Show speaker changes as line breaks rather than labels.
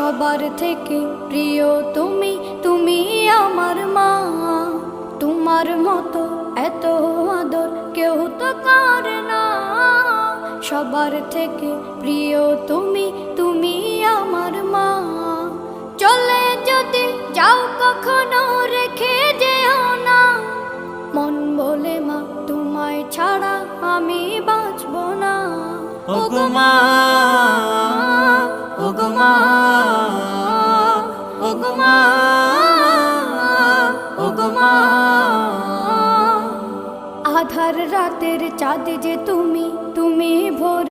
সবার থেকে প্রিয় তুমি, তুমি আমার মা। তোমার মতো এত আদর কেউ তো করে না। সবার থেকে প্রিয় তুমি, তুমি আমার মা। চলে যদি যাও কখনো রেখে যেও না, মন বলে মা তোমায় ছাড়া আমি বাঁচব না।
ওগো মা, ওগো মা, ওগো মা, ওগো মা।
আধার রাতের চাঁদ যে তুমি,